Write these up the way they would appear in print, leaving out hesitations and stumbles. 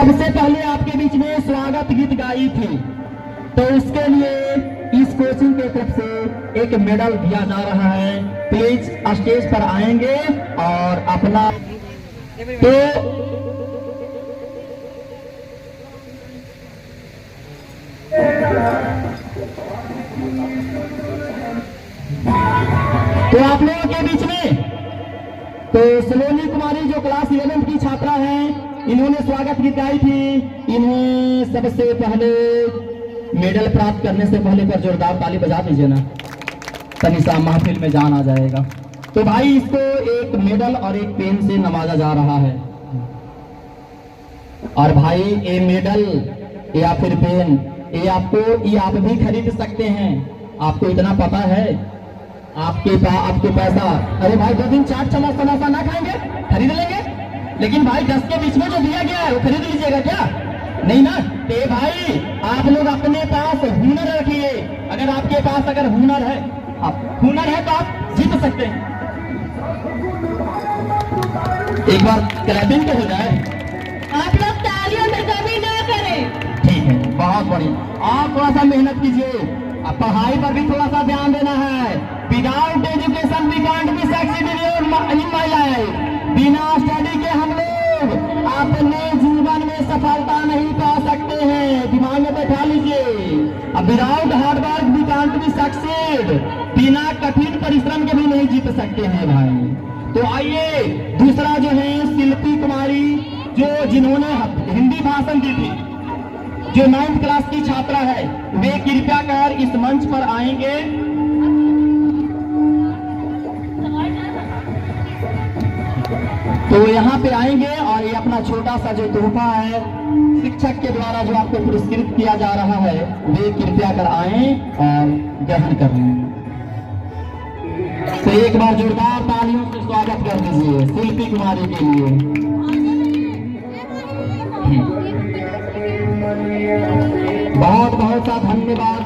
सबसे पहले आपके बीच में स्वागत गीत गाई थी, तो उसके लिए इस कोचिंग के तरफ से एक मेडल दिया जा रहा है। प्लीज स्टेज पर आएंगे और अपना तो आप लोगों के बीच में तो सलोनी कुमारी जो क्लास 11 की छात्रा हैं, इन्होंने स्वागत गीत गाई थी। इन्हें सबसे पहले मेडल प्राप्त करने से पहले पर जोरदार ताली बजा दीजिए ना, तनिषा महफिल में जान आ जाएगा। तो भाई इसको एक मेडल और एक पेन से नवाजा जा रहा है। और भाई ये मेडल या फिर पेन ये आप भी खरीद सकते हैं। आपको इतना पता है, आपके पैसा, अरे भाई 2 दिन चाट चम्मच समोसा ना खाएंगे, खरीद लेंगे, लेकिन भाई 10 के बीच में जो दिया गया है वो खरीद लीजिएगा क्या? नहीं ना। तो भाई आप लोग अपने पास हुनर रखिए। अगर आपके पास अगर हुनर है तो आप जीत सकते हैं। एक बार क्लैपिंग तो हो जाए। आप लोग तालियों में कमी ना करें। ठीक है, बहुत बढ़िया। आप थोड़ा सा मेहनत कीजिए, अब पढ़ाई पर भी थोड़ा सा ध्यान देना है। Without education we can't be succeed in my life. बिना स्टडी के हम लोग अपने जीवन में सफलता नहीं पा सकते हैं, दिमाग में बैठा लीजिए। अब without hard work we can't be succeed, बिना कठिन परिश्रम के भी नहीं जीत सकते हैं भाई। तो आइए दूसरा जो है शिल्पी कुमारी, जो जिन्होंने हिंदी भाषण दी थी, जो 9th क्लास की छात्रा है, वे कृपया कर इस मंच पर आएंगे। तो यहाँ पे आएंगे और ये अपना छोटा सा जो तोहफा है शिक्षक के द्वारा जो आपको पुरस्कृत किया जा रहा है, वे कृपया कर आए और ग्रहण कर लें। तो एक बार जोरदार तालियों से स्वागत कर दीजिए शिल्पी कुमारी के लिए। बहुत बहुत सा धन्यवाद।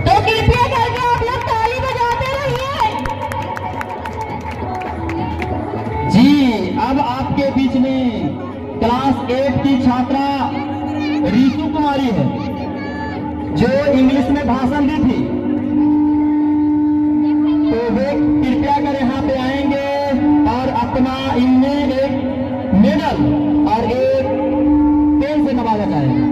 तो कृपया करके आप लोग ताली बजाते रहिए। जी, अब आपके बीच में क्लास 8 की छात्रा रीतू कुमारी है, जो इंग्लिश में भाषण दी थी। तो वे कृपया कर यहाँ पे आएंगे और अपना इनमें एक मेडल और एक पेन से नवाजा जाएगा।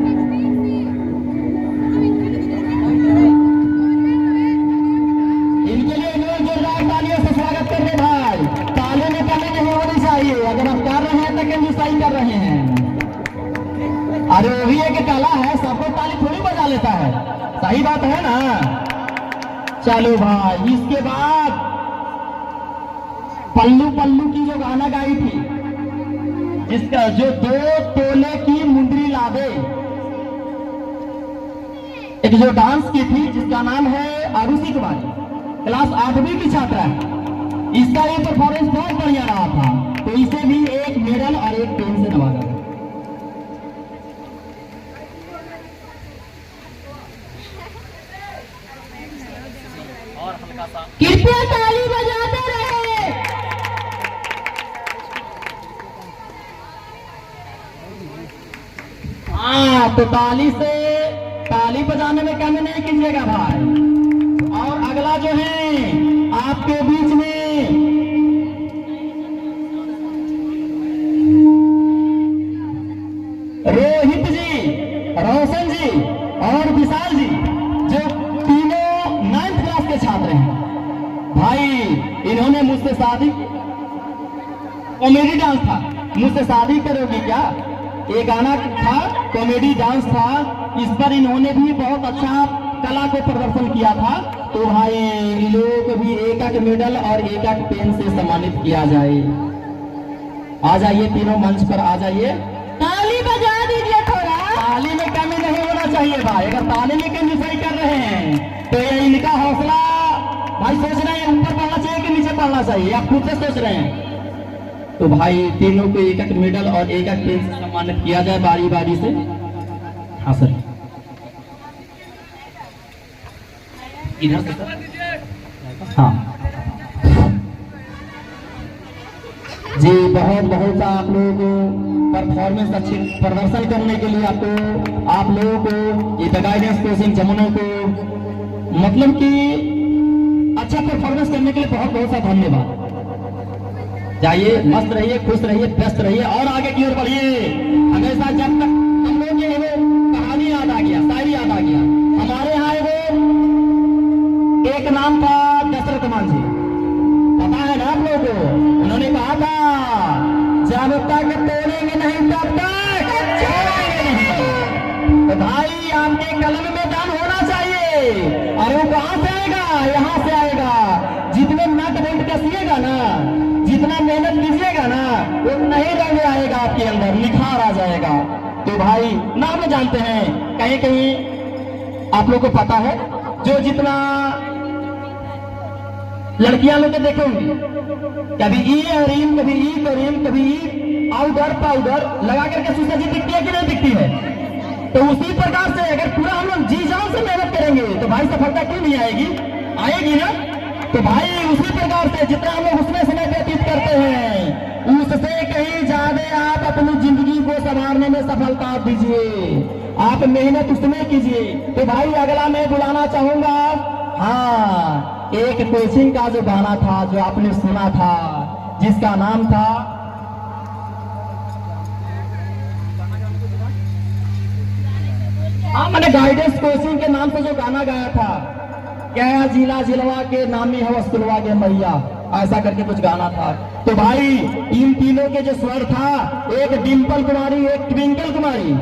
इनके लिए लोग जोरदार तालियों से स्वागत कर रहे भाई। ताली में कमी नहीं होनी चाहिए। अगर आप कर रहे हैं तो कंजूसाई कर रहे हैं। अरे वो भी एक कला है, सबको ताली थोड़ी बजा लेता है, सही बात है ना। चलो भाई, इसके बाद पल्लू पल्लू की जो गाना गाई थी, जिसका जो 2 तोले की मुंदरी लादे, एक जो डांस की थी जिसका नाम है आरुषि कुमारी, क्लास 8वीं की छात्रा है। इसका ये परफॉर्मेंस बहुत बढ़िया रहा था, तो इसे भी एक मेडल और एक पेन से नवाजा गया। कृपया ताली बजाते रहे। हाँ, तो ताली बजाने में कमी नहीं कीजिएगा भाई। और अगला जो है आपके बीच में रोहित जी, रोशन जी और विशाल जी, जो तीनों 9th क्लास के छात्र हैं भाई। इन्होंने मुझसे शादी, कॉमेडी डांस था, मुझसे शादी करोगी क्या, ये गाना था, कॉमेडी डांस था। इस पर इन्होंने भी बहुत अच्छा कला को प्रदर्शन किया था। तो भाई इन लोगों को भी एक मेडल और एक पेन से सम्मानित किया जाए। आ जाइए, तीनों मंच पर आ जाइए। ताली बजा दीजिए थोड़ा। ताली में कमी नहीं होना चाहिए भाई। अगर ताली में कंजूसाई कर रहे हैं तो ये इनका हौसला भाई, सोच रहे हैं ऊपर पढ़ना चाहिए कि नीचे पढ़ना चाहिए, आप खुद से सोच रहे हैं। तो भाई तीनों को एक मेडल और एक पेन से सम्मानित किया जाए बारी बारी से। हाँ सर, इधर से सर। हाँ जी बहुत बहुत सा आप लोगों को परफॉर्मेंस अच्छी प्रदर्शन करने के लिए आपको आप लोगों को ये द गाइडेंस कोचिंग जमुना को मतलब कि अच्छा परफॉर्मेंस करने के लिए बहुत बहुत सा धन्यवाद। जाइए मस्त रहिए, खुश रहिए, व्यस्त रहिए और आगे की ओर बढ़िए। हमेशा जब तक हम लोग के वो कहानी याद आ गया, शायरी याद आ गया। हमारे यहाँ वो एक नाम था दशरथ मांझी, पता है ना आप लोगों को? उन्होंने कहा था जब तक तोड़ेंगे नहीं तब तक छोड़ेंगे नहीं। तो भाई आपके कलम में दम होना चाहिए। और वो कहां से आएगा? यहां से आएगा। जितने नट बोल्ट कसिएगा ना, जितना मेहनत कीजिएगा ना, उतना ही रंग आएगा आपके अंदर, निखार आ जाएगा। तो भाई नाम जानते हैं, कहीं कहीं आप लोग को पता है जो जितना लड़कियां लोग देखे होंगे, कभी ई रीम, कभी ई करीम, कभी ई आउडर पाउडर लगा करके सुसज्जित दिखती है कि नहीं दिखती है? तो उसी प्रकार से अगर पूरा हम लोग जी जान से मेहनत करेंगे तो भाई सफलता क्यों नहीं आएगी? आएगी ना। तो भाई उसी प्रकार से जितना हम लोग उसमें समय व्यतीत करते हैं, उससे कहीं ज्यादा आप अपनी जिंदगी को संवारने में सफलता दीजिए। आप मेहनत उसमें कीजिए। तो भाई अगला मैं बुलाना चाहूंगा, हाँ, एक कोचिंग का जो गाना था जो आपने सुना था, जिसका नाम था हाँ मैंने गाइडेंस कोचिंग के नाम से जो गाना गाया था, क्या जिला जिलवा के नामी है वस्तुलवा के मैया, ऐसा करके कुछ गाना था। तो भाई इन तीनों के जो स्वर था, एक डिम्पल कुमारी, एक ट्विंकल कुमारी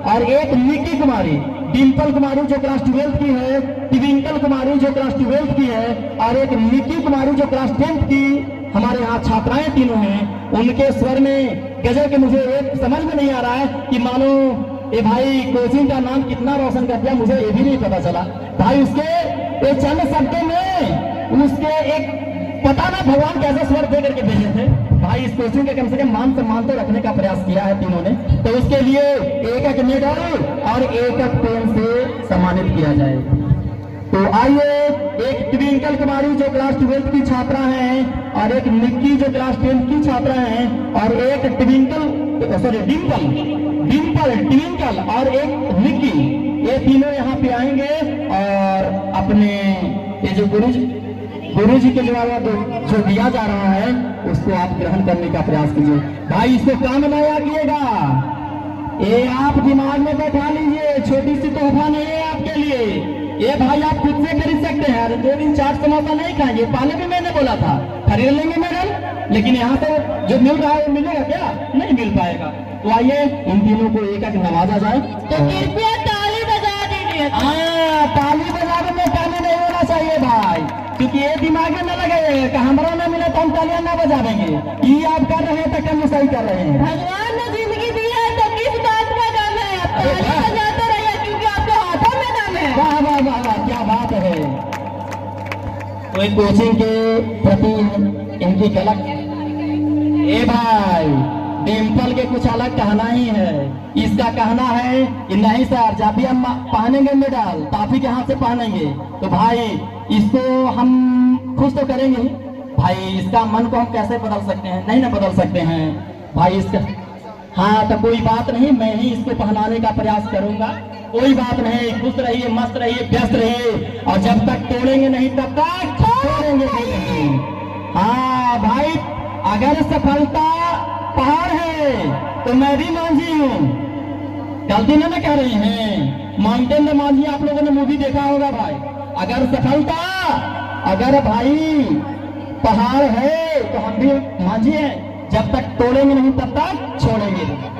और एक निकी कुमारी। डिम्पल कुमारी जो क्लास 12th की है, ट्विंकल कुमारी जो क्लास 12th की है और एक निकी कुमारी जो क्लास 10th की हमारे यहाँ छात्राएं तीनों हैं। उनके स्वर में गजब के मुझे एक समझ में नहीं आ रहा है कि मानो ये भाई कोचिंग का नाम कितना रोशन कर दिया, मुझे ये भी नहीं पता चला। भाई उसके चंद शब्दों में उसके एक पता ना भगवान कैसे स्वर दे करके भेजे थे। भाई इस कोचिंग के कम से कम मान सम्मान तो रखने का प्रयास किया है तीनों ने। तो उसके लिए एक एक मेडल और एक एक पेन से सम्मानित किया जाए। तो आइए, एक ट्विंकल कुमारी जो क्लास 12th की छात्रा हैं और एक निक्की जो क्लास 10th की छात्रा हैं और एक ट्विंकल और एक निक्की, ये तीनों यहाँ पे आएंगे और अपने ये जो गुरु जी के जो दिया जा रहा है उसको आप ग्रहण करने का प्रयास कीजिए। भाई इसको काम ना याद कीजिएगा, ये आप दिमाग में बैठा लीजिए, छोटी सी तोहफा नहीं है आपके लिए। ये भाई आप खुद से खरीद सकते हैं। 2 दिन चाट समोसा नहीं खाएंगे, पहले भी मैंने बोला था खरीद लेंगे मेडल, लेकिन यहाँ तो जो मिल रहा है मिलेगा क्या? नहीं मिल पाएगा। तो आइए इन तीनों को एक एक नवाजा जाए। तो कृपया ताली बजा दीजिए। ताली बजाने में कमी नहीं होना चाहिए भाई, क्योंकि ये दिमाग में न लगे कि हमारा न मिले तो हम तालियां न बजा देंगे। ये आप कर रहे हैं तो कम सही कर रहे हैं। भगवान ने जिंदगी दी है तो किस बात का दम है? आप ताली बजाते रहिए क्योंकि आपके हाथों में दम है। वाह वाह वाह वाह, क्या बात है। तो एक कोचिंग के प्रति इनकी झलक, ए भाई डिम्पल के कुछ अलग कहना ही है। इसका कहना है कि नहीं सर, जब भी हम पहनेंगे मेडल तो आप ही के हाथ से पहनेंगे। तो भाई इसको हम खुश तो करेंगे ही भाई, इसका मन को हम कैसे बदल सकते हैं? नहीं ना बदल सकते हैं भाई इसका। हाँ तो कोई बात नहीं, मैं ही इसको पहनाने का प्रयास करूंगा, कोई बात नहीं। खुश रहिए, मस्त रहिए, व्यस्त रहिए और जब तक तोड़ेंगे नहीं तब तक छोड़ेंगे नहीं। हाँ भाई, अगर सफलता पहाड़ है तो मैं भी मांझी हूँ, गलती ना कह रहे हैं। माउंटेन मांझी आप लोगों ने मूवी देखा होगा भाई। अगर सफलता, अगर भाई पहाड़ है तो हम भी मांझी हैं, जब तक तोड़ेंगे नहीं तब तक छोड़ेंगे नहीं।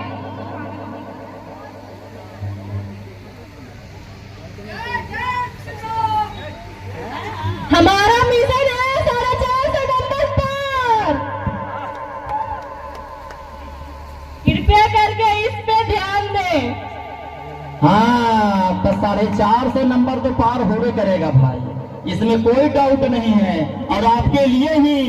हमारा मिशन है 450 नंबर पर। कृपया करके इस पे ध्यान दें। हाँ तो 450 नंबर तो पार होवे करेगा भाई, इसमें कोई डाउट नहीं है। और आपके लिए ही,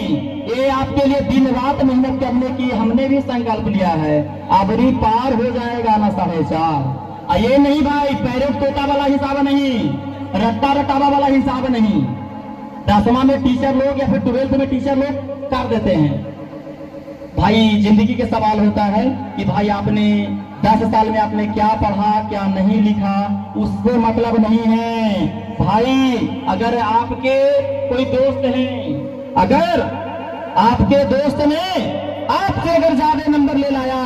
ये आपके लिए दिन रात मेहनत करने की हमने भी संकल्प लिया है। अबरी पार हो जाएगा ना 4.5। ये नहीं भाई पैरेट तोता वाला हिसाब नहीं, रट्टा रटावा वाला हिसाब नहीं। 10वां में टीचर लोग या फिर 12th में टीचर लोग कर देते हैं, भाई जिंदगी के सवाल होता है कि भाई आपने 10 साल में आपने क्या पढ़ा क्या नहीं लिखा, उससे मतलब नहीं है भाई। अगर आपके कोई दोस्त हैं, अगर आपके दोस्त ने आपसे अगर ज्यादा नंबर ले लाया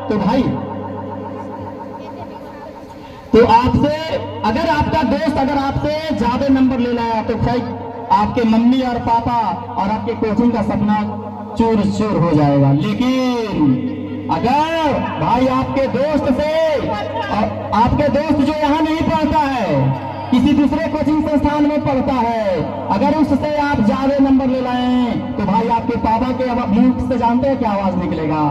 तो भाई, तो आपसे अगर आपका दोस्त अगर आपसे ज्यादा नंबर ले लाया तो भाई आपके मम्मी और पापा और आपके कोचिंग का सपना चूर चूर हो जाएगा। लेकिन अगर भाई आपके दोस्त से, आपके दोस्त जो यहाँ नहीं पढ़ता है, किसी दूसरे कोचिंग संस्थान में पढ़ता है, अगर उससे आप ज्यादा नंबर ले लाए तो भाई आपके पापा के मुंह से जानते हैं क्या आवाज निकलेगा?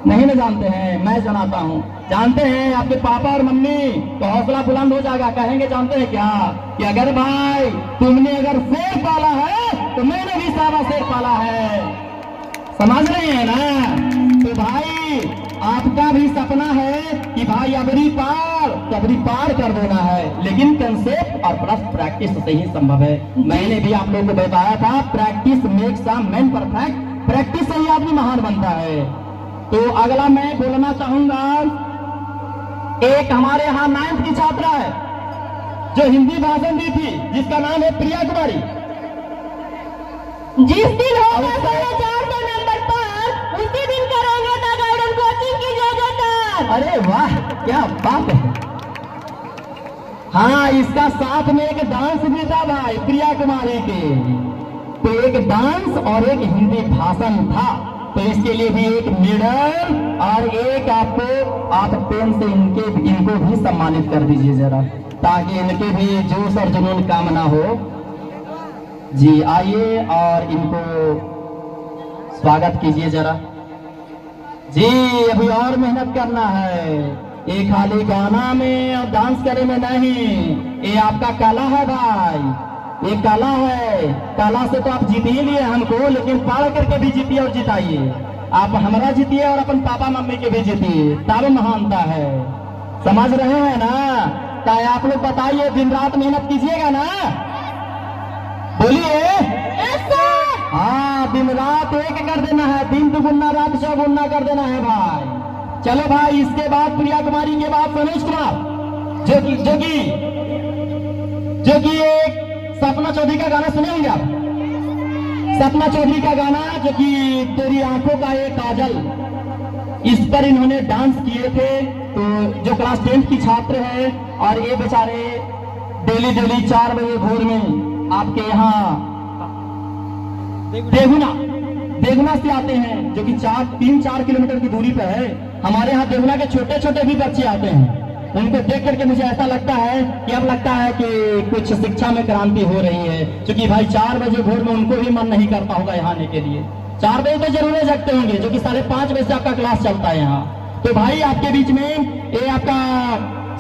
नहीं ना जानते हैं, मैं जनाता हूँ। जानते हैं आपके पापा और मम्मी तो हौसला बुलंद हो जाएगा, कहेंगे जानते हैं क्या कि अगर भाई तुमने अगर शेर पाला है तो मैंने भी सारा शेर पाला है। समझ रहे हैं ना? तो भाई आपका भी सपना है कि भाई अबरी पार कर देना है, लेकिन कंसेप्ट और प्लस प्रैक्टिस से ही संभव है। मैंने भी आप लोगों को बताया था, practice makes a man perfect, practice से ही आदमी महान बनता है। तो अगला मैं बोलना चाहूंगा, एक हमारे यहाँ 9th की छात्रा है जो हिंदी भाषण दी थी, जिसका नाम है प्रिया कुमारी। जिस दिन होगा 400 नंबर पर, उसी दिन करेंगे द गार्डन कोचिंग की जय। अरे वाह, क्या बात है। हाँ, इसका साथ में एक डांस भी था भाई प्रिया कुमारी के, तो एक डांस और एक हिंदी भाषण था। तो इसके लिए भी एक मेडल और एक आप पेन से इनको भी सम्मानित कर दीजिए जरा, ताकि इनके भी जोश और जुनून काम ना हो। जी आइए और इनको स्वागत कीजिए जरा। जी अभी और मेहनत करना है, ये खाली गाना में और डांस करे में नहीं, ये आपका कला है भाई, ये कला है। कला से तो आप जीत ही लिए हमको, लेकिन पढ़ करके भी जीतिए और जिताइए। आप हमारा जीतिए और अपन पापा मम्मी के भी जीतिए, तब महानता है। समझ रहे हैं ना? तो आप लोग बताइए, दिन रात मेहनत कीजिएगा ना? बोलिए। हाँ, दिन रात एक कर देना है, दिन दुगुना रात चौगुना कर देना है भाई। चलो भाई, इसके बाद प्रिया कुमारी के बाद सनोज कुमार, जो कि एक सपना चौधरी का गाना सुने होंगे आप? सपना चौधरी का गाना जो कि तेरी आंखों का एक काजल, इस पर इन्होंने डांस किए थे। तो जो क्लास 10th की छात्र है, और ये बेचारे डेली 4 बजे भोर में आपके यहाँ देगुना से आते हैं, जो कि 3-4 किलोमीटर की दूरी पर है। हमारे यहाँ देगुना के छोटे छोटे भी बच्चे आते हैं। उनको देख करके मुझे ऐसा लगता है कि अब लगता है कि कुछ शिक्षा में क्रांति हो रही है, क्योंकि भाई 4 बजे भोर में उनको भी मन नहीं करता होगा यहाँ आने के लिए। 4 बजे तो जरूर जगते होंगे, जो कि 5:30 बजे से आपका क्लास चलता है यहाँ। तो भाई आपके बीच में ये आपका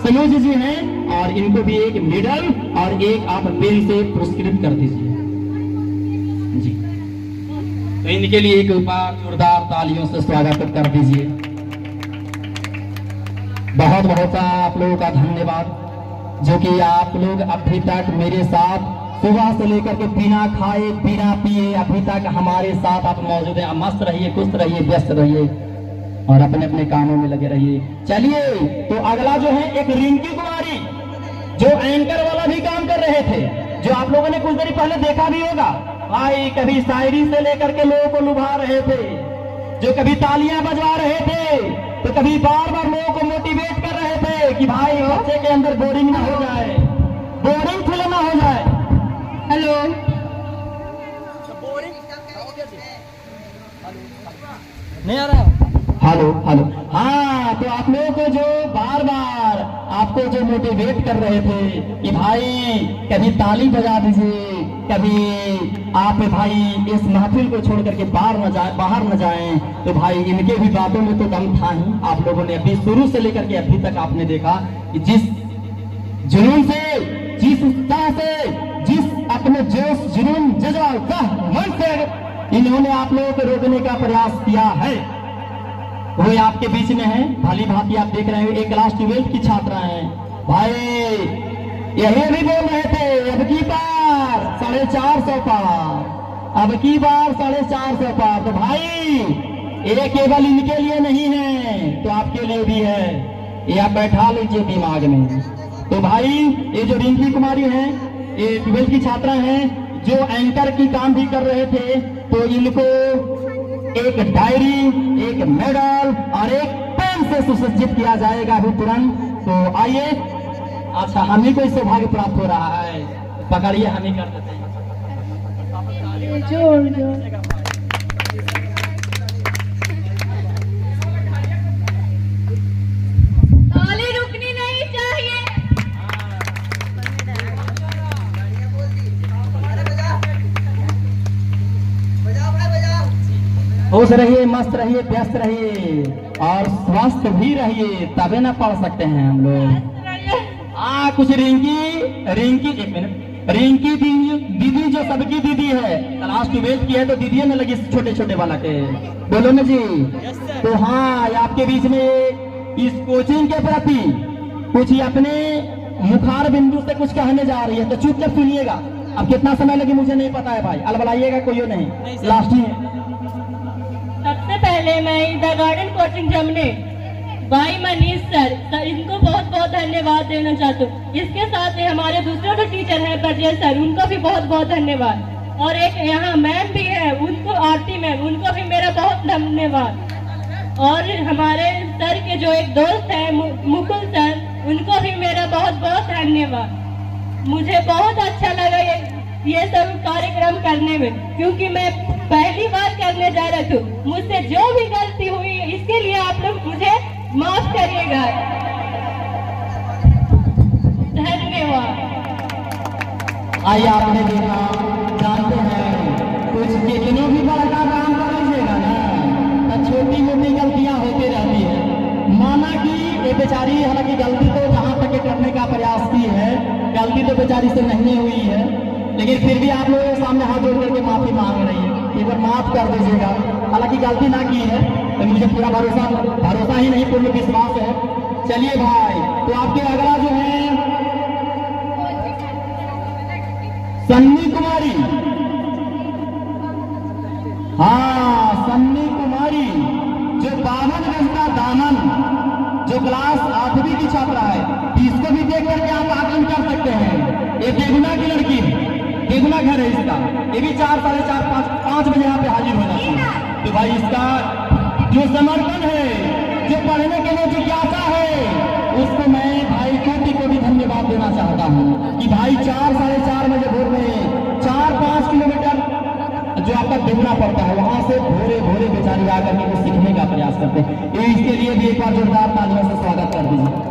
सनोज जी हैं, और इनको भी एक मेडल और एक आप पेन से पुरस्कृत कर दीजिए जी। तो इनके लिए एक बार जोरदार तालियों से स्वागत कर दीजिए। बहुत बहुत आप लोगों का धन्यवाद, जो कि आप लोग अभी तक मेरे साथ सुबह से लेकर के बिना खाए बिना पिए अभी तक हमारे साथ आप मौजूद हैं। मस्त रहिए, खुश रहिए, व्यस्त रहिए और अपने अपने कामों में लगे रहिए। चलिए, तो अगला जो है एक रिंकी कुमारी, जो एंकर वाला भी काम कर रहे थे, जो आप लोगों ने कुछ देर पहले देखा भी होगा भाई। कभी शायरी से लेकर के लोगों को लुभा रहे थे, जो कभी तालियां बजवा रहे थे, तो कभी बार बार लोगों को मोटिवेट कर रहे थे कि भाई बच्चे के अंदर बोरिंग ना हो जाए, बोरिंग फील ना हो जाए। हेलो, नहीं आ रहा? Hello hello. हाँ, तो आप लोगों को जो बार बार आपको जो मोटिवेट कर रहे थे कि भाई कभी ताली बजा दीजिए, कभी आप भाई इस महफिल को छोड़ करके बाहर न जाएं, तो भाई इनके भी बातों में तो दम था ही। आप लोगों ने अभी शुरू से लेकर के अभी तक आपने देखा कि जिस जुनून से, जिस उत्साह से, जिस अपने जोश जुनून जज्बा उत्साह मन से इन्होंने आप लोगों को रोकने का प्रयास किया है, वो आपके बीच में है। भली भांति आप देख रहे हैं, एक क्लास 12th की छात्रा है भाई। यही भी बोल रहे थे अब की बार 450 पार, अब की बार 450 पार। तो भाई ये केवल इनके लिए नहीं है, तो आपके लिए भी है, ये आप बैठा लीजिए दिमाग में। तो भाई ये जो रिंकी कुमारी हैं, ये 12th की छात्रा हैं, जो एंकर की काम भी कर रहे थे, तो इनको एक डायरी, एक मेडल और एक पेन से सुसज्जित किया जाएगा अभी तुरंत। तो आइए, अच्छा हम ही को सौभाग्य प्राप्त हो रहा है, पकड़िए, हम ही कर देते हैं। ताली रुकनी नहीं चाहिए। खुश रहिए, मस्त रहिए, व्यस्त रहिए और स्वस्थ भी रहिए, तबे ना पढ़ सकते हैं हम लोग। कुछ रिंकी एक मिनट, रिंकी दीदी जो सबकी दीदी है, क्लास 12th की है, तो दीदी में लगी छोटे छोटे वाला के, बोलो ना जी। तो हाँ, ये आपके बीच में इस कोचिंग के प्रति कुछ अपने मुखार बिंदु से कुछ कहने जा रही है, तो चुपचाप सुनिएगा। अब कितना समय लगे मुझे नहीं पता है भाई, अलबलाइएगा कोई नहीं, लास्ट ही है। सबसे पहले मैं द गार्डन कोचिंग जमने भाई मनीष सर, इनको बहुत बहुत धन्यवाद देना चाहती हूँ। इसके साथ ही हमारे दूसरे जो टीचर हैं प्रज्वल सर, उनको भी बहुत बहुत धन्यवाद। और एक यहाँ मैम भी है, उनको आरती मैम, उनको भी मेरा बहुत धन्यवाद। और हमारे सर के जो एक दोस्त है मुकुल सर, उनको भी मेरा बहुत बहुत धन्यवाद। मुझे बहुत अच्छा लगा ये सब कार्यक्रम करने में, क्योंकि मैं पहली बार करने जा रहा हूँ। मुझसे जो भी गलती हुई इसके लिए आप लोग मुझे माफ करिएगा। धन्यवाद। आइए, आपने देखा, जानते हैं कुछ कितनों भी बड़ा काम कर लीजिएगा ना, तो छोटी मोटी गलतियां होती रहती है। माना कि ये बेचारी, हालांकि गलती तो जहां तक करने का प्रयास की है, गलती तो बेचारी से नहीं हुई है, लेकिन फिर भी आप लोगों के सामने हाथ जोड़ करके माफी मांग रही है, एक बार माफ कर दीजिएगा। हालांकि गलती ना की है, तो मुझे पूरा भरोसा ही नहीं, पूर्ण विश्वास है। चलिए भाई, तो आपके अगला जो है सन्नी कुमारी। हाँ, सन्नी कुमारी जो 52 का दामन, जो क्लास 8वीं की छात्रा है, इसको भी देख करके आप आकलन कर सकते हैं। ये बेगुना की लड़की है, बेगुना घर है इसका, ये भी 4, 4:30, 5 बजे यहाँ पे हाजिर हो जाती है। तो भाई इसका जो समर्पण है, जो पढ़ने के लिए जिज्ञासा है, उसको मैं भाई कोटि को भी धन्यवाद देना चाहता हूँ कि भाई 4, 4:30 बजे भोर में 4-5 किलोमीटर जो आपका बेगुना पड़ता है, वहां से भोरे भोरे बेचारी आकर के कुछ सीखने का प्रयास करते हैं। इसके लिए भी एक बार जोरदार तालियों से स्वागत कर दीजिए।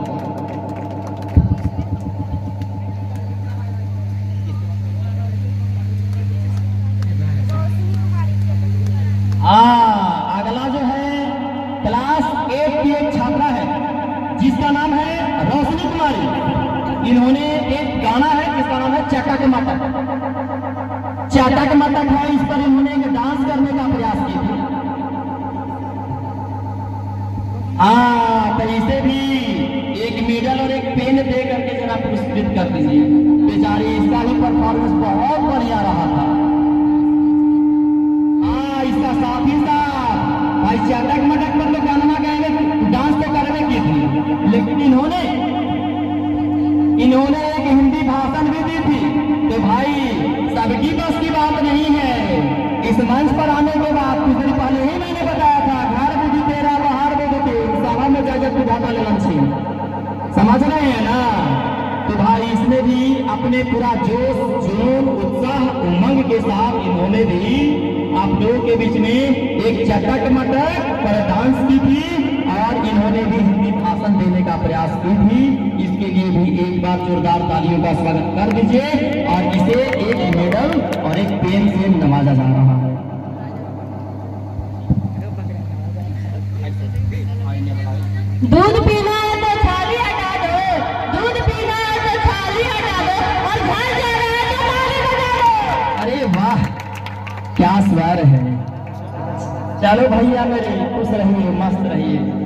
अगला जो है क्लास 8 की एक छात्रा है, जिसका नाम है रोशनी कुमारी। इन्होंने एक गाना है जिसका नाम है चटक मटक। चटक मटक है, इस पर इन्होंने एक डांस करने का प्रयास किया था। तो इसे भी एक मेडल और एक पेन दे करके जरा पुरस्कृत कर दीजिए। बेचारी, इसका भी परफॉर्मेंस बहुत बढ़िया रहा था। इसका साथ ही साथ भाई चटक मटक पर तो गाना गाएंगे, डांस तो करने की थी, लेकिन इन्होंने एक हिंदी भाषण भी दी थी। तो भाई सबकी बस की बात नहीं है। इस मंच पर आने के बाद कुछ दिन पहले ही मैंने बताया था, घर बुद्धि तेरा बाहर बुद्धि, सभा में जगत बुझाता लेना चाहिए, समझ रहे हैं ना। तो भाई इसमें भी अपने पूरा जोश, जुनून, उत्साह, उमंग के साथ इन्होंने भी आप लोगों के बीच में एक चटक मटक पर डांस की थी, और इन्होंने भी हिंदी भाषण देने का प्रयास की थी। इसके लिए भी एक बार जोरदार तालियों का स्वागत कर दीजिए। और इसे एक मेडल और एक पेन से नवाजा जा रहा है। दूध पीना है तो थाली हटा दो, दूध पीना है तो थाली हटा दो, और घर जा रहा है तो ताली बजा दो। अरे वाह, क्या स्वर है। चलो भैया मेरे, खुश रहिए, मस्त रहिए।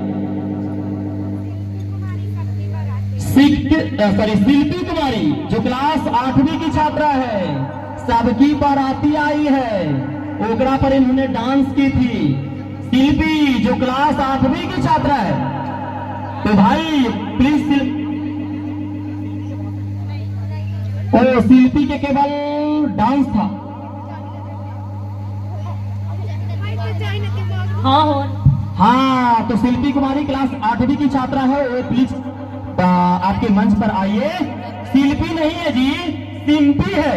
शिल्पी कुमारी जो क्लास 8वीं की छात्रा है, सबकी बाराती आई है, ओकरा पर इन्होंने डांस की थी। शिल्पी जो क्लास 8वीं की छात्रा है। तो भाई प्लीज ओ शिल्पी के केवल डांस था। हाँ हो। हाँ तो शिल्पी कुमारी क्लास 8वीं की छात्रा है, वो प्लीज आपके मंच पर आइए। शिल्पी नहीं है जी, सिंपी है।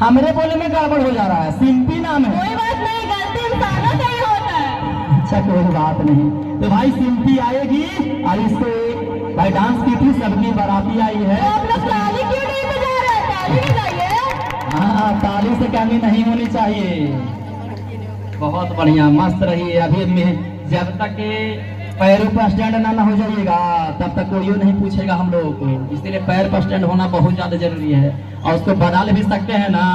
हमारे बोले में गड़बड़ हो जा रहा है, सिंपी नाम है। कोई बात नहीं, गलती इंसानों से ही होता है। अच्छा कोई बात नहीं। तो भाई सिंपी आएगी और इसको भाई डांस की थी, सबकी बाराती आई है। तो आप लोग ताली क्यों नहीं बजा रहे? ताली बजाइए। हाँ ताली से कमी नहीं होनी चाहिए। बहुत बढ़िया, मस्त रही। अभी जब तक पैरों पर स्टैंड ना हो जाइएगा तब तक कोई नहीं पूछेगा हम लोगों को, इसलिए पैर पर स्टैंड होना बहुत ज्यादा जरूरी है। और उसको बदल भी सकते हैं ना,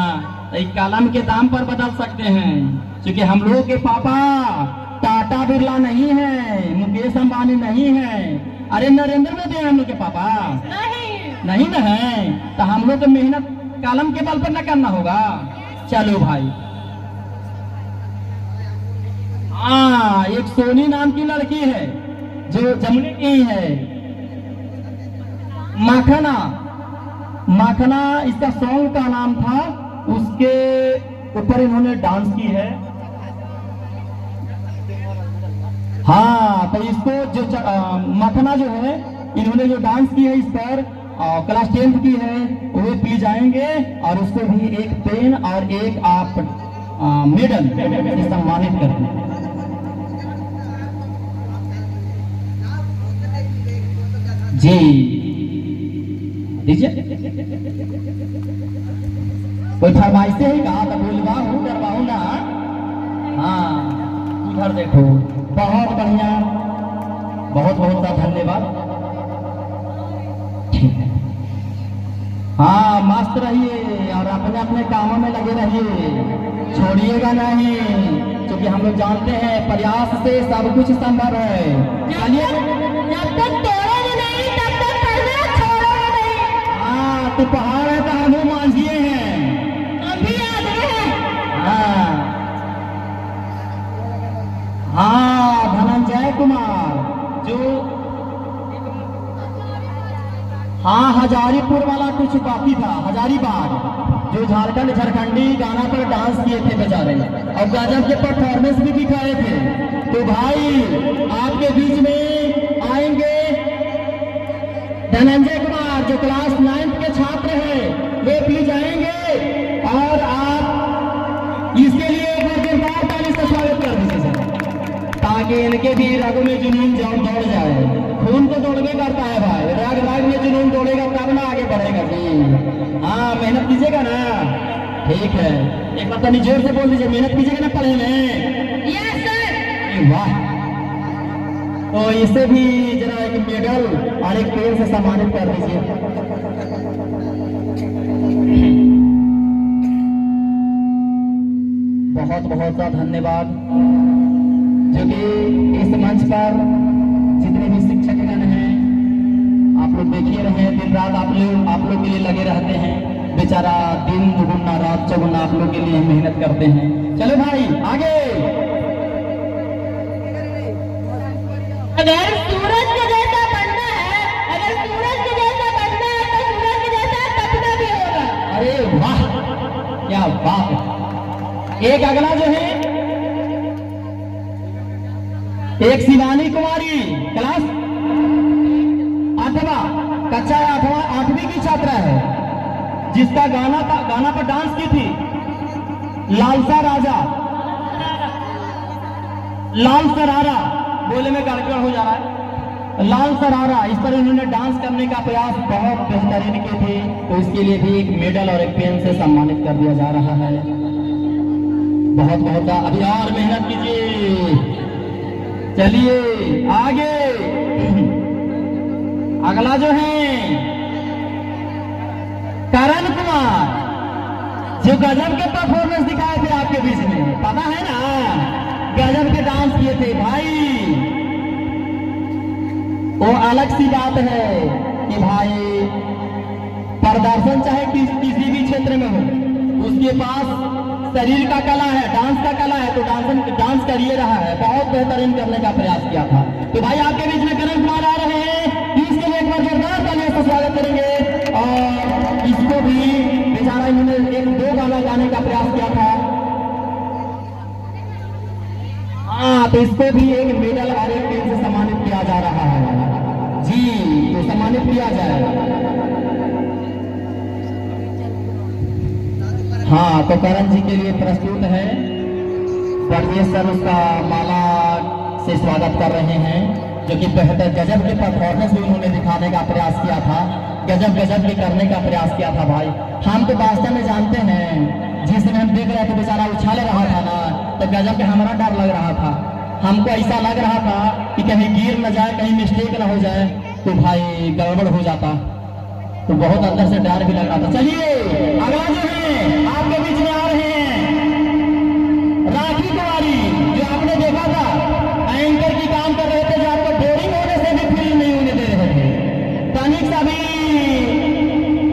तो एक कलम के दाम पर बदल सकते हैं, क्योंकि हम लोगों के पापा टाटा बिरला नहीं है, मुकेश अंबानी नहीं है। अरे नरेंद्र मोदी है हम लोग के पापा, नहीं ना है। तो हम लोग को मेहनत कलम के बल पर न करना होगा। चलो भाई, हाँ एक सोनी नाम की लड़की है जो जमुने की है। माखना, माखना इसका सॉन्ग का नाम था, उसके ऊपर इन्होंने डांस की है। हाँ तो इसको जो माखना जो है इन्होंने जो डांस की है इस पर क्लास 10th की है, वो पी जाएंगे और उसको भी एक पेन और एक आप मेडल से सम्मानित करते हैं। जी दीजिए। कोई फरमाइश है कहा तो बोलवाऊ डरवाऊ ना। हाँ उधर देखो, बहुत बढ़िया, बहुत बहुत सा धन्यवाद। ठीक है, हाँ मस्त रहिए और अपने अपने कामों में लगे रहिए, छोड़िएगा नहीं, क्योंकि हम लोग जानते हैं प्रयास से सब कुछ संभव है। चलिए, जब तक तोड़ोगे नहीं तब तक पढ़ना छोड़ोगे नहीं। हाँ तो पहाड़ है तो हम मांझिए हैं, हम भी याद रहे। हाँ हाँ धनंजय कुमार जो हाँ हजारीपुर वाला कुछ बाकी था, हजारीबाग जो झारखंडी गाना पर डांस किए थे बेचारे और गजब के परफॉर्मेंस भी दिखाए थे। तो भाई आपके बीच में आएंगे धनंजय कुमार जो क्लास 9th के छात्र हैं, वे प्लीज आएंगे और आप इसके लिए एक बार जोरदार ताली से स्वागत कर दीजिए ताकि इनके भी रग में जुनून दौड़ जाए। खून तो दौड़ के करता है भाई, राग राग में जुनून दौड़ेगा तब ना आगे बढ़ेगा जी। हाँ मेहनत कीजिएगा ना, ठीक है। एक बार तनी जोर से बोल दीजिए, मेहनत कीजिएगा ना पढ़े में। Yes sir. वाह, तो इसे भी जरा एक मेडल और एक पेन से सम्मानित कर दीजिए। बहुत बहुत सा धन्यवाद, जो कि इस मंच पर जितने भी शिक्षकगण हैं आप लोग देखिए रहे, दिन रात आप लोग के लिए लगे रहते हैं। बेचारा दिन दुगुना रात चौगुना आप लोग के लिए मेहनत करते हैं। चलो भाई आगे। अगर सूरज के जैसा बनना है, अगर सूरज के जैसा बनना है तो सूरज के जैसा तपना भी होगा। अरे वाह क्या बात है। एक अगला जो है एक शिवानी कुमारी क्लास 8वां कक्षा 8वीं की छात्रा है, जिसका गाना पर डांस की थी लालसा राजा, लाल सरारा, बोले में गड़बड़ हो जा रहा है, लाल सरारा, इस पर इन्होंने डांस करने का प्रयास बहुत बेहतरीन किए थे। तो इसके लिए भी एक मेडल और एक पेन से सम्मानित कर दिया जा रहा है। बहुत बहुत अभी और मेहनत कीजिए। चलिए आगे, अगला जो है करण कुमार, जो गजब के परफॉर्मेंस दिखाए थे आपके बीच में, पता है ना, गजब के डांस किए थे भाई। वो अलग सी बात है कि भाई प्रदर्शन चाहे किसी भी क्षेत्र में हो, उसके पास शरीर का कला है, डांस का कला है, तो डांस कर ही रहा है, बहुत बेहतरीन करने का प्रयास किया था। तो भाई आपके बीच में करण कुमार आ रहे हैं, इसके लिए एक बार जोरदार तालियों से स्वागत करेंगे। और इसको भी बेचारा इन्होंने 1-2 गाना गाने का प्रयास किया था। हाँ, तो इसको भी एक मेडल और एक पेन से सम्मानित किया जा रहा है जी, तो सम्मानित किया जाए। हाँ, तो करण जी के लिए प्रस्तुत है, परवेश सर उसका माला से स्वागत कर रहे हैं, जो कि बेहतर गजब के परफॉर्मेंस भी उन्होंने दिखाने का प्रयास किया था, गजब भी करने का प्रयास किया था। भाई हम तो वास्तव में जानते हैं, जिस दिन हम देख रहे थे बेचारा उछाल रहा था ना, तो गजब के हमारा डर लग रहा था, हमको ऐसा लग रहा था कि कहीं गिर न जाए, कहीं मिस्टेक न हो जाए, तो भाई गड़बड़ हो जाता, तो बहुत अंदर से डर भी लग रहा था। चलिए अगला जो है आपके बीच में आ रहे हैं राखी कुमारी, जो आपने देखा था एंकर की काम कर रहे थे, जो आपको बोरिंग होने से भी फील नहीं होने दे रहे थे। तनिक सा भी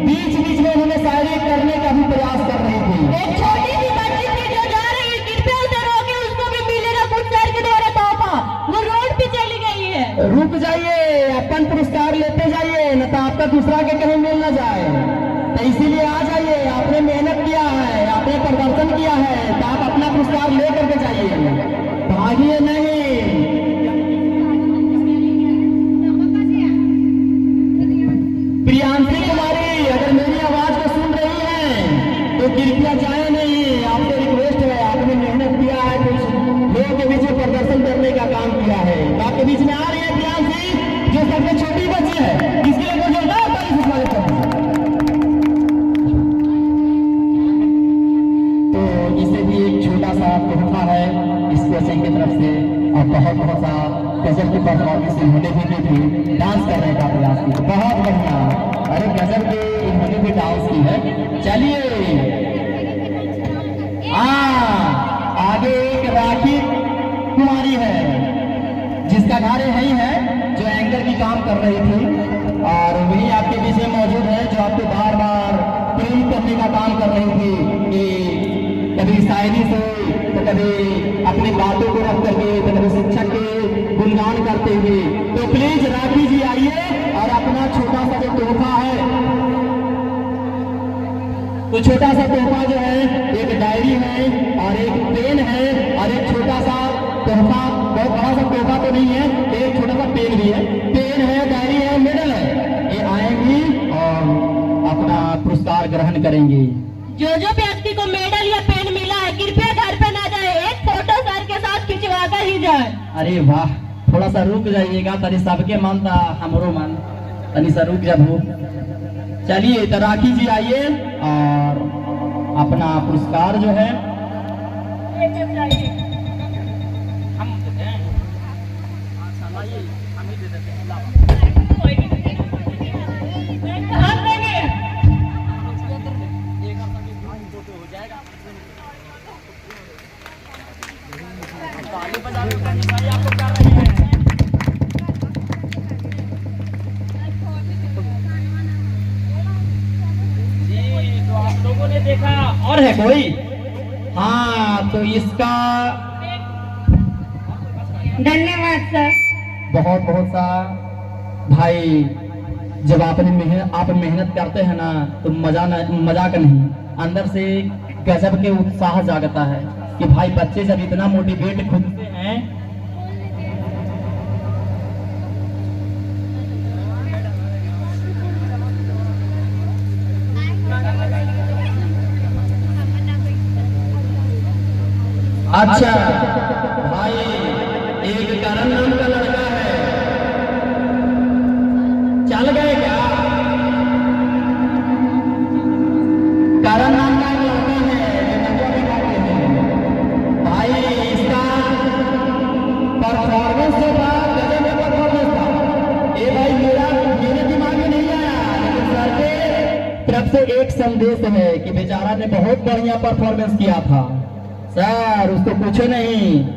बीच में उन्होंने शायरी करने का भी प्रयास कर रही थी। एक छोटी सी बच्ची थी जो जा रही है, कृपया उसे रोके, उसको भी मिलेगा कुछ सर के द्वारा तोहफा, वो रोड पे चली गई है। रुक जाइए, अपन पुरस्कार लेते जाइए, न तो आपका दूसरा के कहीं मिल न जाए, तो इसीलिए आ जाइए। आपने मेहनत किया है, आपने प्रदर्शन किया है, तो आप अपना पुरस्कार ले करके जाइए, भागिए नहीं। प्रियांशी कुमारी अगर मेरी आवाज को सुन रही हैं तो कृपया जाए नहीं, आपसे रिक्वेस्ट है, आपने मेहनत किया है, कुछ लोगों के बीच में प्रदर्शन करने का काम किया है। तो आपके बीच में आ रही है प्रियांशी, जो सबसे छोटी बच्ची है, इसके लिए कोई जोरदार ताली से स्वागत करते हैं। तो इसे भी एक छोटा सा तोहफा है इस कोचिंग की तरफ से, और बहुत सा गजब की परफॉर्मेंस इन्होंने भी दी थी, डांस करने का प्रयास किया, बहुत बढ़िया, अरे गजब की इन्होंने भी डांस की है। चलिए आगे एक राखी कुमारी है, जिसका घर यही है, जो एंकर की काम कर रही थी, और वही आपके बीच में मौजूद है, जो आपको बार बार प्रेरित करने का काम कर रही थी, कि कभी शायरी से, तो कभी अपनी बातों को रख करके, तो कभी शिक्षक के गुणगान करते हुए। तो प्लीज राखी जी आइए और अपना छोटा सा जो तोहफा है, तो छोटा सा तोहफा जो है, एक डायरी है और एक पेन है और एक छोटा सा तोहफा, बहुत बड़ा सा तोहफा तो नहीं है, एक छोटा सा पेन भी है, पेन है, डायरी है, मेडल है, ये आएंगी और अपना पुरस्कार ग्रहण करेंगी। जो व्यक्ति को मेडल या पेन मिला है, कृपया घर पे ना जाए, एक फोटो सर के साथ खिंचवा कर ही जाए। अरे वाह, थोड़ा सा रुक जाइएगा, तनी सबके मन था, हमरो मन, तनी सा रुक जाओ। चलिए तो राखी जी आइए और अपना पुरस्कार जो है देखा और है कोई? हाँ, तो इसका धन्यवाद सर। बहुत सा भाई, जब आप मेहनत करते हैं ना, तो मजाक नहीं, अंदर से गजब के उत्साह जागता है कि भाई बच्चे जब इतना मोटिवेट खुद से हैं, अच्छा भाई, एक करण नाम का लड़का है, चल गए क्या? करण नाम का एक लड़का है, जो नंबर भी खाते हैं भाई, इसका परफॉर्मेंस जो था, गजब का परफॉर्मेंस था। ये भाई मेरे दिमाग में नहीं आया, लेकिन सर के तरफ से एक संदेश है कि बेचारा ने बहुत बढ़िया परफॉर्मेंस किया था। सर उसको पूछो नहीं।